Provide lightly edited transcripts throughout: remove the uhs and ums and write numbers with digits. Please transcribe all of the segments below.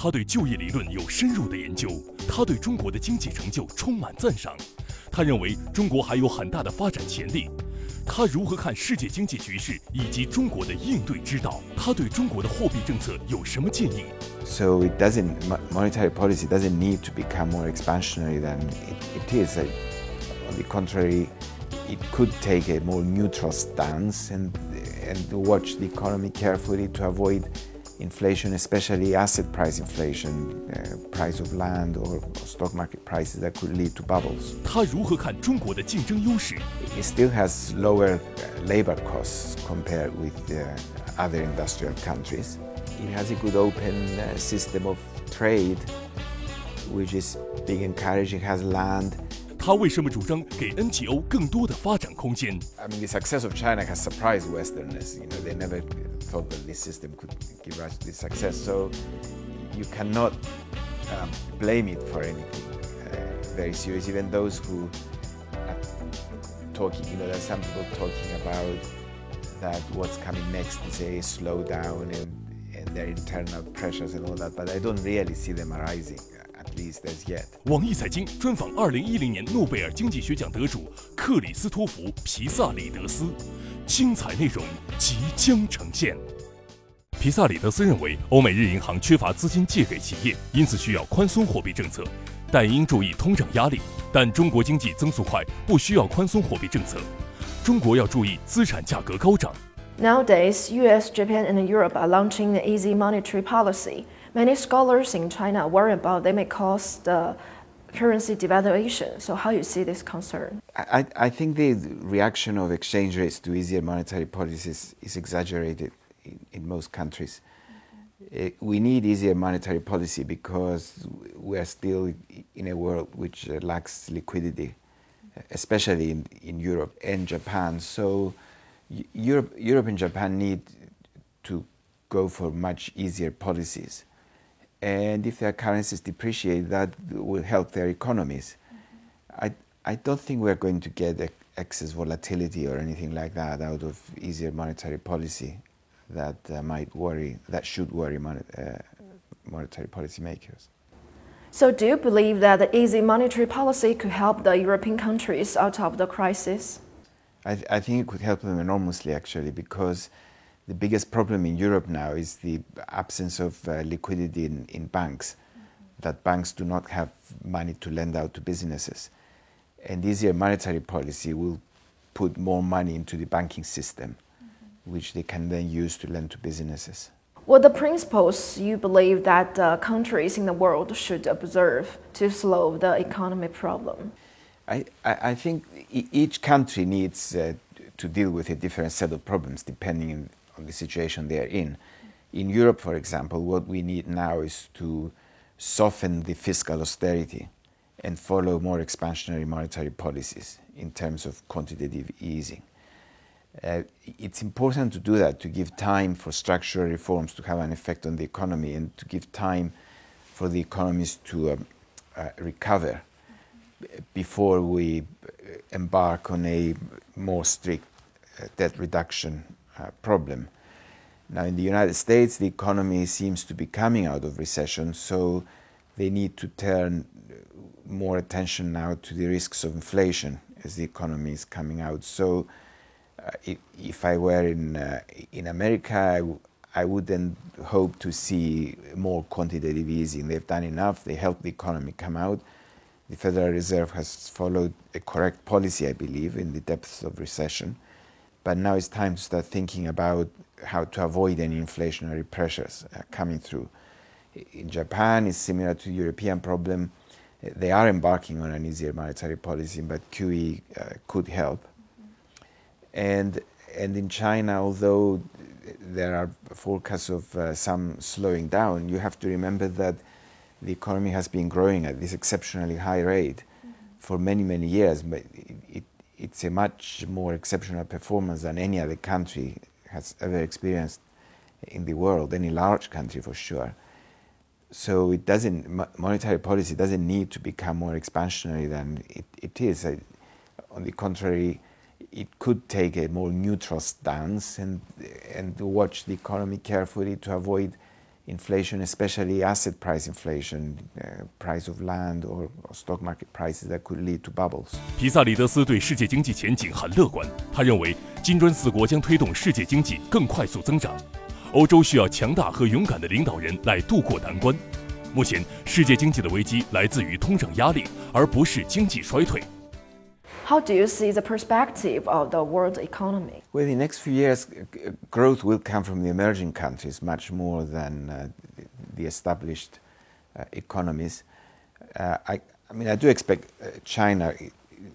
他对就业理论有深入的研究，他对中国的经济成就充满赞赏。他认为中国还有很大的发展潜力。他如何看世界经济局势以及中国的应对之道？他对中国的货币政策有什么建议？ So monetary policy doesn't need to become more expansionary than it is. On the contrary, it could take a more neutral stance and watch the economy carefully to avoid inflation, especially asset price inflation, price of land or stock market prices that could lead to bubbles. 他如何看中国的竞争优势？ It still has lower labor costs compared with other industrial countries. It has a good open system of trade, which is being encouraging, has land. 他为什么主张给 NGO 更多的发展空间？ I mean, the success of China has surprised Westerners. You know, they never thought that this system could give us this success. So you cannot blame it for anything very serious. Even those who are talking, you know, there's some people talking about that what's coming next is a slowdown and their internal pressures and all that. But I don't really see them arising. At least as yet. 网易财经专访2010年诺贝尔经济学奖得主克里斯托弗·皮萨里德斯，精彩内容即将呈现。皮萨里德斯认为，欧美日银行缺乏资金借给企业，因此需要宽松货币政策，但应注意通胀压力。但中国经济增速快，不需要宽松货币政策。中国要注意资产价格高涨。Nowadays, US, Japan, and Europe are launching the easy monetary policy. Many scholars in China worry about they may cause the currency devaluation. So how you see this concern? I think the reaction of exchange rates to easier monetary policies is exaggerated in most countries. We need easier monetary policy because we are still in a world which lacks liquidity, especially in Europe and Japan. So Europe and Japan need to go for much easier policies. And if their currencies depreciate, that will help their economies. I don't think we're going to get excess volatility or anything like that out of easier monetary policy that should worry monetary policy makers. So do you believe that the easy monetary policy could help the European countries out of the crisis? I think it could help them enormously, actually, because the biggest problem in Europe now is the absence of liquidity in banks, that banks do not have money to lend out to businesses. And easier monetary policy will put more money into the banking system, which they can then use to lend to businesses. What are the principles you believe that countries in the world should observe to solve the economic problem? I think each country needs to deal with a different set of problems depending on the situation they are in. In Europe, for example, what we need now is to soften the fiscal austerity and follow more expansionary monetary policies in terms of quantitative easing. It's important to do that, to give time for structural reforms to have an effect on the economy and to give time for the economies to recover before we embark on a more strict debt reduction problem. Now, in the United States, the economy seems to be coming out of recession, so they need to turn more attention now to the risks of inflation as the economy is coming out. So, if I were in America, I wouldn't hope to see more quantitative easing. They've done enough. They helped the economy come out. The Federal Reserve has followed a correct policy, I believe, in the depths of recession. But now it's time to start thinking about how to avoid any inflationary pressures coming through. In Japan, it's similar to the European problem. They are embarking on an easier monetary policy, but QE could help. And in China, although there are forecasts of some slowing down, you have to remember that the economy has been growing at this exceptionally high rate for many, many years. But it's a much more exceptional performance than any other country has ever experienced in the world, any large country for sure. So monetary policy doesn't need to become more expansionary than it is. On the contrary, it could take a more neutral stance and watch the economy carefully to avoid inflation, especially asset price inflation, price of land or stock market prices that could lead to bubbles. 皮萨里德斯对世界经济前景很乐观，他认为金砖4国将推动世界经济更快速增长。欧洲需要强大和勇敢的领导人来渡过难关。目前，世界经济的危机来自于通胀压力，而不是经济衰退。How do you see the perspective of the world economy? Well, in the next few years, growth will come from the emerging countries much more than the established economies. I do expect China,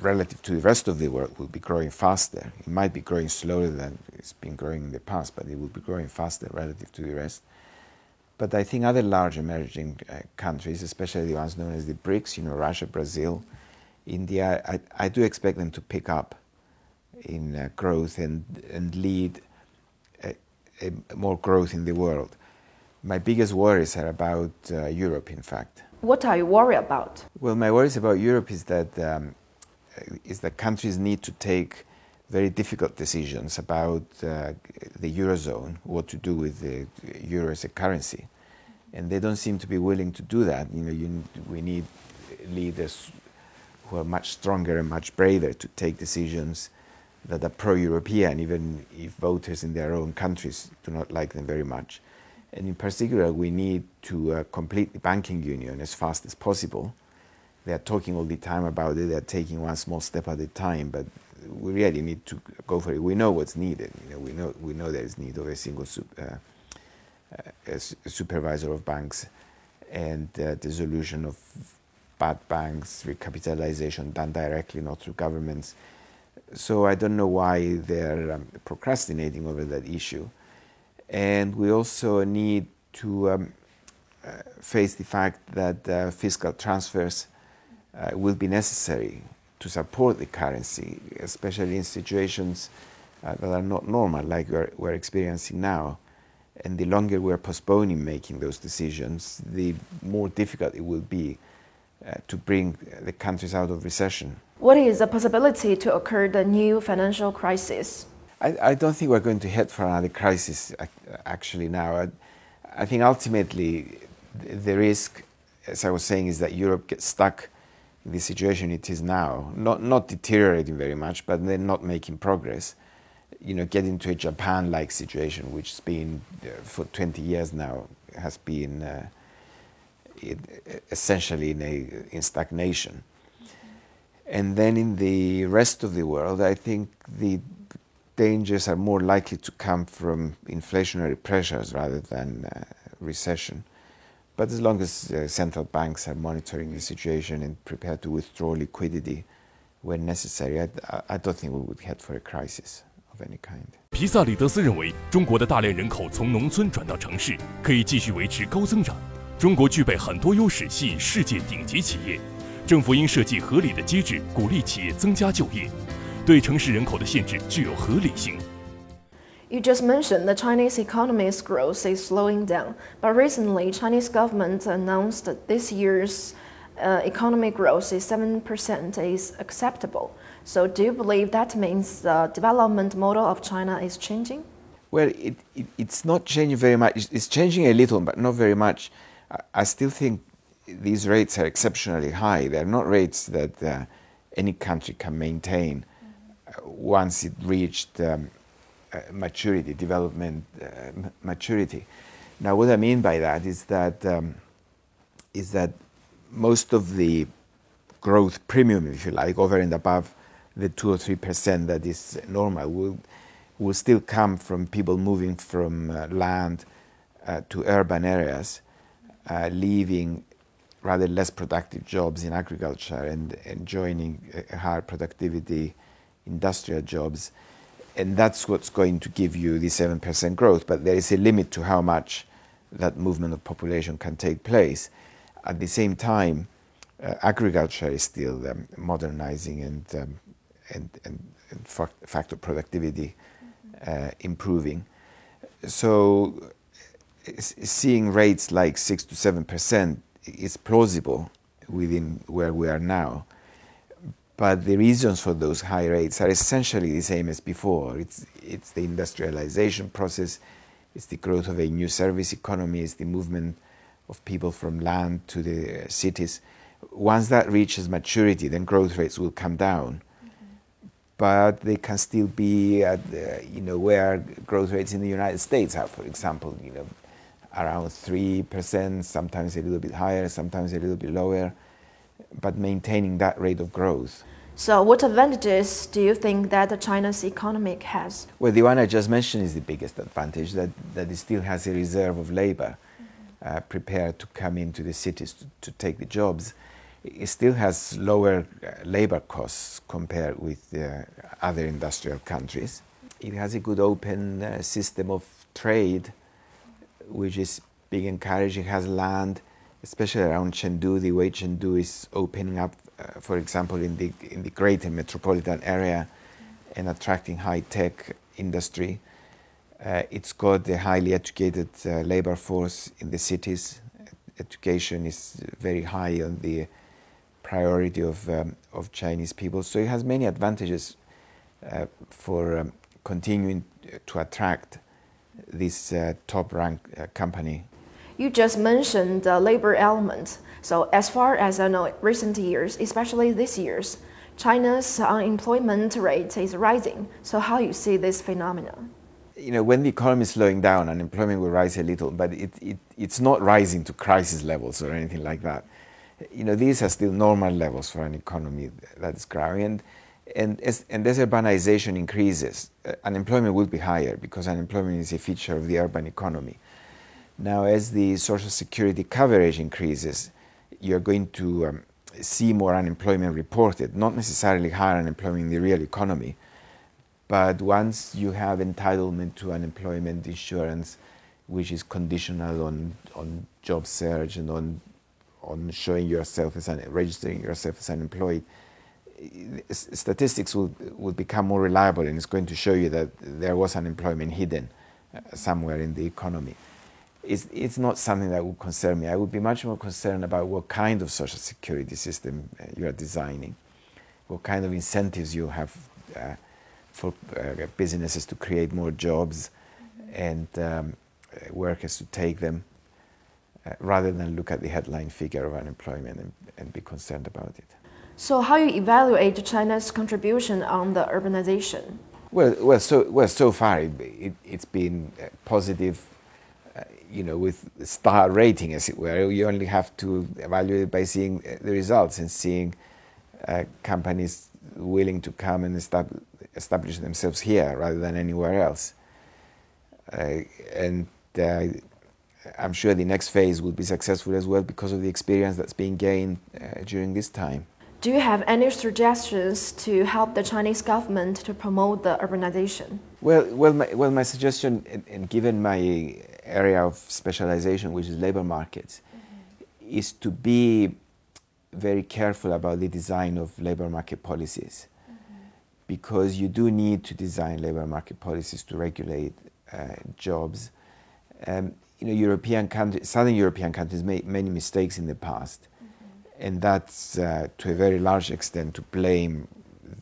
relative to the rest of the world, will be growing faster. It might be growing slower than it's been growing in the past, but it will be growing faster relative to the rest. But I think other large emerging countries, especially the ones known as the BRICS, Russia, Brazil, India, I do expect them to pick up in growth and lead more growth in the world. My biggest worries are about Europe, in fact. What are you worried about? Well, my worries about Europe is that countries need to take very difficult decisions about the Eurozone, what to do with the euro as a currency. And they don't seem to be willing to do that. We need leaders who are much stronger and much braver to take decisions that are pro-European, even if voters in their own countries do not like them very much. And in particular, we need to complete the banking union as fast as possible. They are talking all the time about it. They are taking one small step at a time, but we really need to go for it. We know what's needed. We know there is need of a single supervisor of banks and dissolution of bad banks, recapitalization done directly, not through governments. So I don't know why they're procrastinating over that issue. And we also need to face the fact that fiscal transfers will be necessary to support the currency, especially in situations that are not normal, like we're experiencing now. And the longer we're postponing making those decisions, the more difficult it will be to bring the countries out of recession. What is the possibility to occur the new financial crisis? I don't think we're going to head for another crisis actually now. I think ultimately the risk, as I was saying, is that Europe gets stuck in the situation it is now, not deteriorating very much, but then not making progress. Get into a Japan-like situation, which has been for 20 years now, has been essentially in stagnation. And then in the rest of the world, I think the dangers are more likely to come from inflationary pressures rather than recession. But as long as central banks are monitoring the situation and prepared to withdraw liquidity when necessary, I don't think we would head for a crisis of any kind. 皮萨里德斯认为，中国的大量人口从农村转到城市，可以继续维持高增长。中国具备很多优势，吸引世界顶级企业。政府应设计合理的机制，鼓励企业增加就业。对城市人口的限制具有合理性。You just mentioned the Chinese economy's growth is slowing down, but recently Chinese government announced that this year's economic growth is 7% is acceptable. So do you believe that means the development model of China is changing? Well, it's not changing very much. It's changing a little, but not very much. I still think these rates are exceptionally high. They're not rates that any country can maintain once it reached maturity, development maturity. Now, what I mean by that is that most of the growth premium, if you like, over and above the 2 or 3% that is normal, will still come from people moving from land to urban areas, leaving rather less productive jobs in agriculture and joining higher productivity industrial jobs. And that's what's going to give you the 7% growth. But there is a limit to how much that movement of population can take place. At the same time, agriculture is still modernizing and factor productivity improving. So seeing rates like 6 to 7% is plausible within where we are now. But the reasons for those high rates are essentially the same as before. It's the industrialization process, it's the growth of a new service economy, it's the movement of people from land to the cities. Once that reaches maturity, then growth rates will come down. But they can still be at where growth rates in the United States are, for example, around 3%, sometimes a little bit higher, sometimes a little bit lower, but maintaining that rate of growth. So what advantages do you think that China's economy has? Well, the one I just mentioned is the biggest advantage, that it still has a reserve of labor prepared to come into the cities to take the jobs. It still has lower labor costs compared with other industrial countries. It has a good open system of trade, which is being encouraged. It has land, especially around Chengdu. The way Chengdu is opening up, for example, in the greater metropolitan area and attracting high-tech industry. It's got a highly educated labor force in the cities. Education is very high on the priority of Chinese people. So it has many advantages for continuing to attract this top-ranked company. You just mentioned the labor element. So as far as I know, recent years, especially this year's, China's unemployment rate is rising. So how do you see this phenomenon? When the economy is slowing down, unemployment will rise a little, but it's not rising to crisis levels or anything like that. These are still normal levels for an economy that's growing. And as urbanization increases, unemployment will be higher because unemployment is a feature of the urban economy. Now, as the social security coverage increases, you're going to see more unemployment reported, not necessarily higher unemployment in the real economy. But once you have entitlement to unemployment insurance, which is conditional on job search and on showing yourself as registering yourself as unemployed, statistics will become more reliable, and it's going to show you that there was unemployment hidden somewhere in the economy. It's not something that would concern me. I would be much more concerned about what kind of social security system you are designing, what kind of incentives you have for businesses to create more jobs and workers to take them, rather than look at the headline figure of unemployment and be concerned about it. So how you evaluate China's contribution on the urbanization? Well, so far it's been positive, with star rating, as it were. You only have to evaluate it by seeing the results and seeing companies willing to come and establish themselves here rather than anywhere else. I'm sure the next phase will be successful as well because of the experience that's being gained during this time. Do you have any suggestions to help the Chinese government to promote the urbanization? Well, my suggestion, and given my area of specialization, which is labor markets, is to be very careful about the design of labor market policies, because you do need to design labor market policies to regulate jobs. European countries, Southern European countries made many mistakes in the past, and that's to a very large extent to blame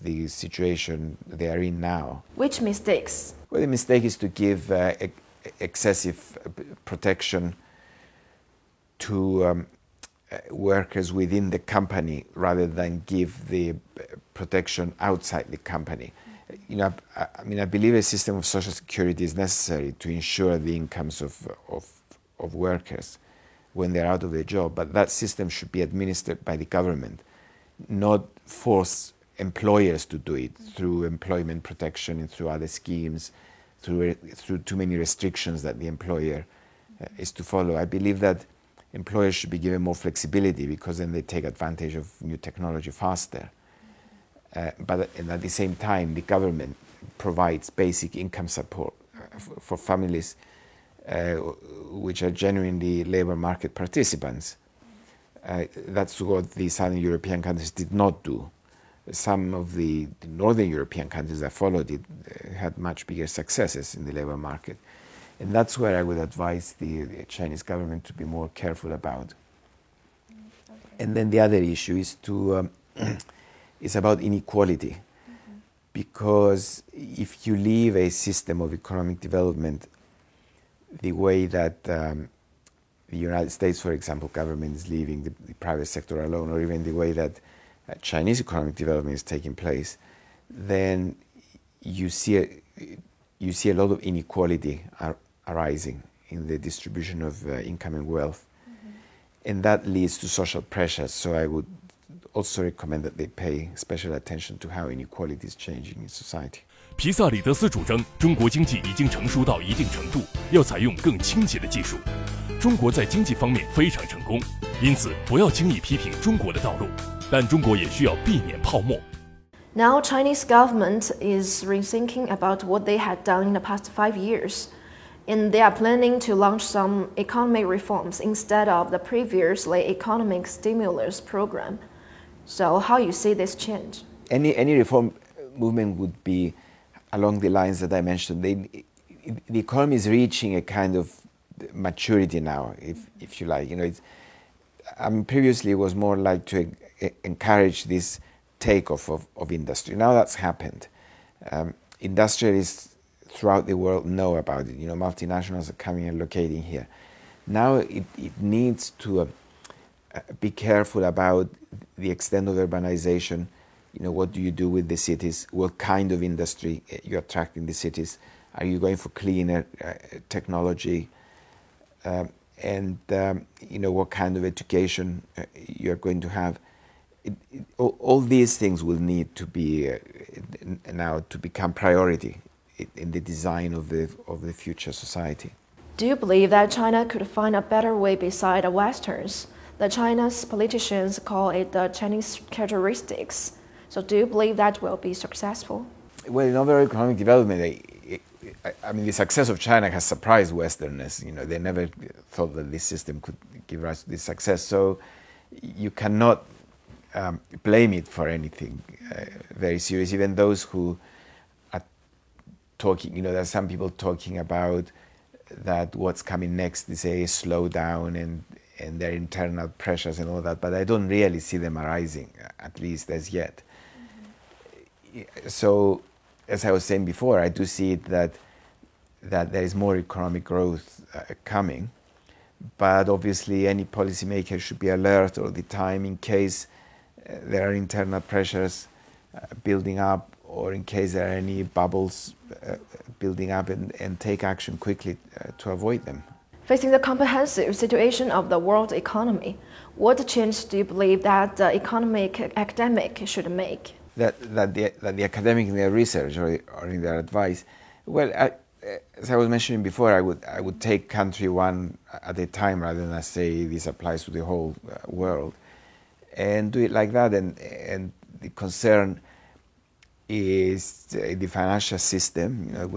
the situation they are in now. Which mistakes? Well, the mistake is to give excessive protection to workers within the company rather than give the protection outside the company. I believe a system of social security is necessary to ensure the incomes of workers when they're out of their job, but that system should be administered by the government, not force employers to do it through employment protection and through other schemes, through too many restrictions that the employer is to follow. I believe that employers should be given more flexibility because then they take advantage of new technology faster. But at the same time, the government provides basic income support for families which are genuinely labor market participants. That's what the Southern European countries did not do. Some of the Northern European countries that followed it had much bigger successes in the labor market. And that's where I would advise the Chinese government to be more careful about. And then the other issue is about inequality. Because if you leave a system of economic development the way that the United States, for example, government is leaving the private sector alone, or even the way that Chinese economic development is taking place, then you see a lot of inequality arising in the distribution of income and wealth. And that leads to social pressures. So I would also recommend that they pay special attention to how inequality is changing in society. 皮萨里德斯主张，中国经济已经成熟到一定程度，要采用更清洁的技术。中国在经济方面非常成功，因此不要轻易批评中国的道路，但中国也需要避免泡沫。Now Chinese government is rethinking about what they had done in the past 5 years, and they are planning to launch some economic reforms instead of the previously economic stimulus program. So how you see this change? Any reform movement would be along the lines that I mentioned. The economy is reaching a kind of maturity now, if you like. You know, previously it was more like to encourage this takeoff of industry. Now that's happened. Industrialists throughout the world know about it. You know, multinationals are coming and locating here. Now it needs to be careful about the extent of urbanization. You know, what do you do with the cities? What kind of industry you attract in the cities? Are you going for cleaner technology? And you know, what kind of education you're going to have? All these things will need to be now to become priority in the design of the future society. Do you believe that China could find a better way beside the Westerns? The China's politicians call it the Chinese characteristics. So do you believe that will be successful? Well, in overall economic development, I mean, the success of China has surprised Westerners. You know, they never thought that this system could give rise to this success. So you cannot blame it for anything very serious. Even those who are talking, you know, there are some people talking about that what's coming next is a slowdown and their internal pressures and all that, but I don't really see them arising, at least as yet. So, as I was saying before, I do see it that there is more economic growth coming, but obviously any policymaker should be alert all the time in case there are internal pressures building up, or in case there are any bubbles building up, and take action quickly to avoid them. Facing the comprehensive situation of the world economy, what change do you believe that the economic academic should make? That the academic in their research or in their advice, well, as I was mentioning before, I would take country one at a time rather than say this applies to the whole world, and do it like that. And the concern is the financial system. You know,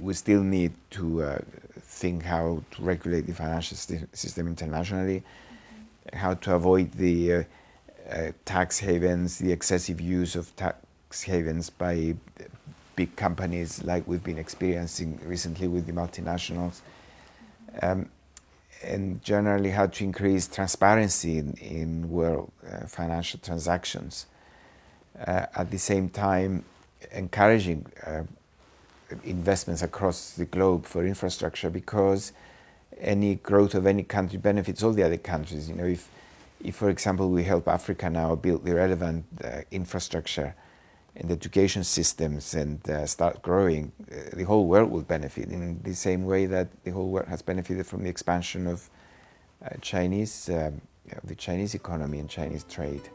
we still need to think how to regulate the financial system internationally, how to avoid the tax havens, the excessive use of tax havens by big companies like we've been experiencing recently with the multinationals, and generally how to increase transparency in world financial transactions. At the same time, encouraging investments across the globe for infrastructure, because any growth of any country benefits all the other countries. You know, if for example we help Africa now build the relevant infrastructure and education systems and start growing, the whole world will benefit in the same way that the whole world has benefited from the expansion of the Chinese economy and Chinese trade.